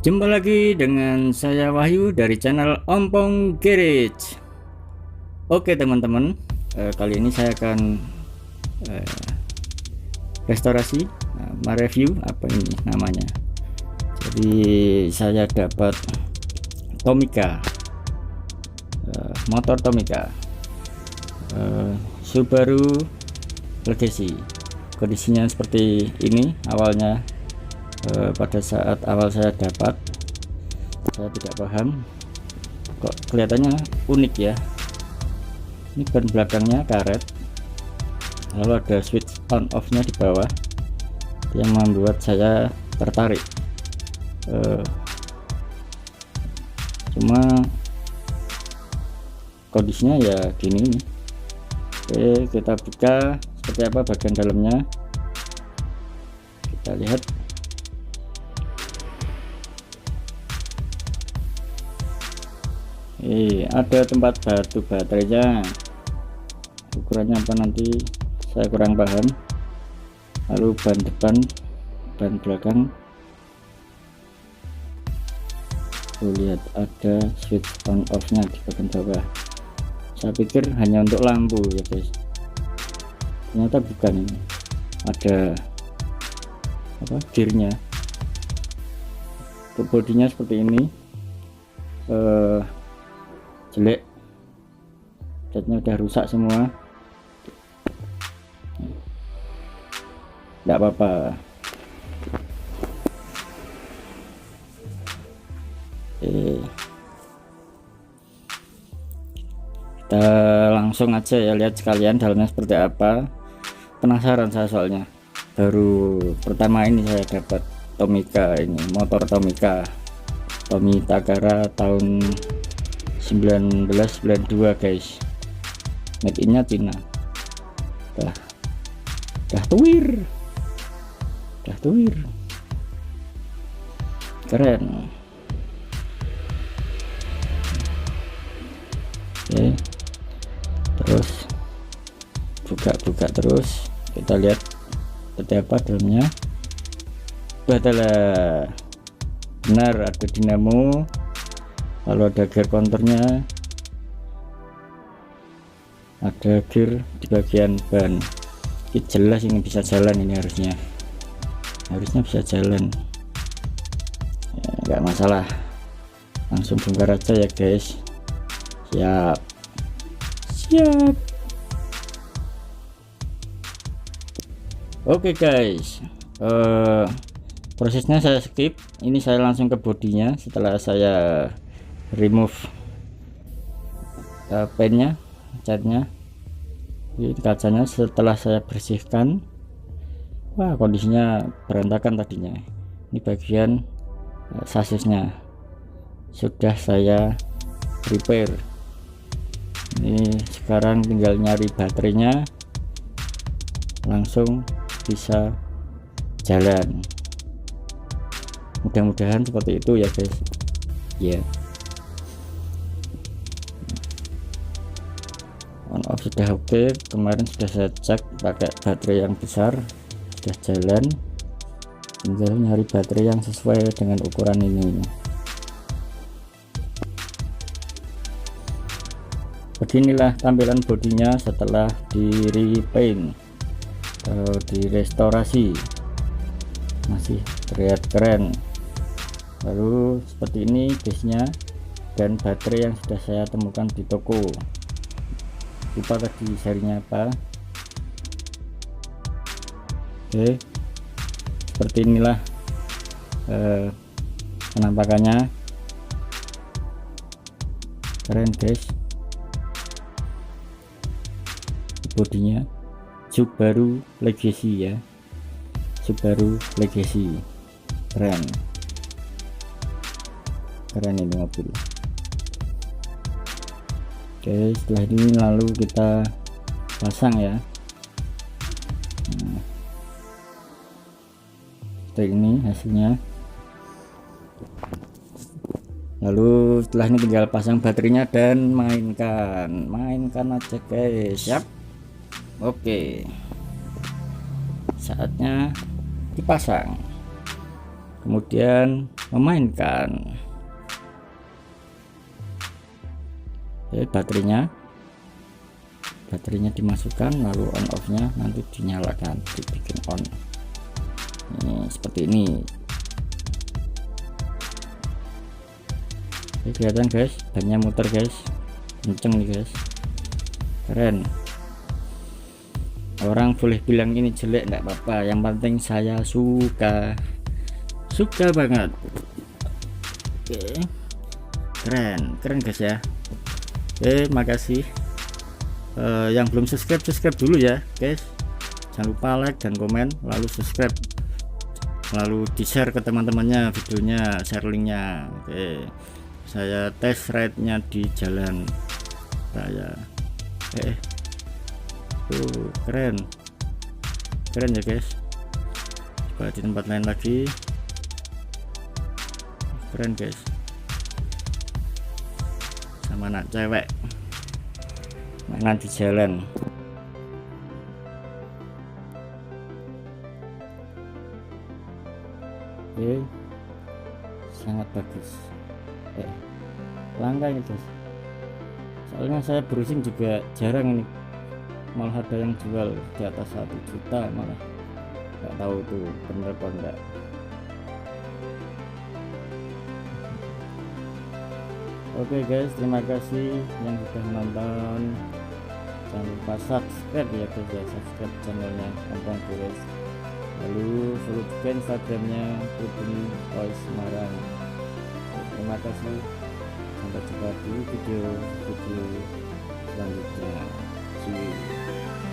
Jumpa lagi dengan saya Wahyu dari channel Ompong Garage. Oke teman-teman, kali ini saya akan restorasi, mereview apa ini namanya. Jadi saya dapat Tomica, motor Tomica, Subaru Legacy. Kondisinya seperti ini awalnya. Pada saat awal saya dapat, saya tidak paham kok kelihatannya unik ya. Ini ban belakangnya karet, lalu ada switch on off nya di bawah yang membuat saya tertarik. Cuma kondisinya ya gini nih. Oke, kita buka seperti apa bagian dalamnya, kita lihat. Ada tempat batu baterainya, ukurannya apa nanti saya kurang paham. Lalu ban depan, ban belakang, lihat ada switch on off nya di bagian bawah. Saya pikir hanya untuk lampu ya guys, ternyata bukan. Ini ada apa, gearnya. Untuk bodinya seperti ini, jelek, catnya udah rusak semua. Tidak apa-apa. Kita langsung aja ya, lihat sekalian dalamnya seperti apa. Penasaran saya soalnya, baru pertama ini saya dapat Tomica, ini motor Tomica Tomi Takara tahun 1992 guys, made in nya Cina. Dah tuir, keren. Oke, terus buka terus, kita lihat seperti apa dalamnya. Adalah benar, ada dinamo, lalu ada gear counternya, ada gear di bagian ban. Ini jelas ini bisa jalan, ini harusnya bisa jalan ya, nggak masalah. Langsung bongkar aja ya guys. Siap. Oke guys, prosesnya saya skip. Ini saya langsung ke bodinya. Setelah saya remove pennya, catnya, kacanya, setelah saya bersihkan, wah kondisinya berantakan tadinya. Ini bagian sasisnya sudah saya repair. Ini sekarang tinggal nyari baterainya, langsung bisa jalan. Mudah-mudahan seperti itu ya guys ya. On off sudah oke. Kemarin sudah saya cek pakai baterai yang besar, sudah jalan. Tinggal nyari baterai yang sesuai dengan ukuran ini. Beginilah tampilan bodinya setelah di repaint atau direstorasi, masih terlihat keren. Lalu seperti ini base-nya dan baterai yang sudah saya temukan di toko. Lupa tadi serinya apa. Oke, seperti inilah penampakannya. Keren guys. Bodinya Subaru Legacy ya, Subaru Legacy, keren ini mobil. Oke, setelah ini lalu kita pasang ya. Seperti ini hasilnya. Lalu setelah ini tinggal pasang baterainya dan mainkan aja guys. Siap. Oke, saatnya dipasang. Kemudian memainkan. Baterainya dimasukkan, lalu on off nya nanti dinyalakan, dibikin on. Ini seperti ini. Kelihatan guys, bannya muter guys, kenceng nih guys, keren. Orang boleh bilang ini jelek, enggak apa-apa, yang penting saya suka banget. Oke, keren guys ya. Oke, makasih. Yang belum subscribe dulu ya guys, jangan lupa like dan komen, lalu subscribe, lalu di share ke teman-temannya videonya, share linknya. Oke, saya tes ride nya di jalan raya. Keren ya guys. Coba di tempat lain lagi, keren guys, sama anak cewek mainan di jalan. Sangat bagus. Langka ini guys, soalnya saya browsing juga jarang ini, malah ada yang jual di atas 1 juta, malah nggak tahu tuh bener apa enggak. Oke guys, terima kasih yang sudah menonton. Jangan lupa subscribe ya guys ya, subscribe channelnya Nonton Guys, lalu follow juga Instagramnya Putri Oi Semarang. Terima kasih, sampai jumpa di video selanjutnya. See you.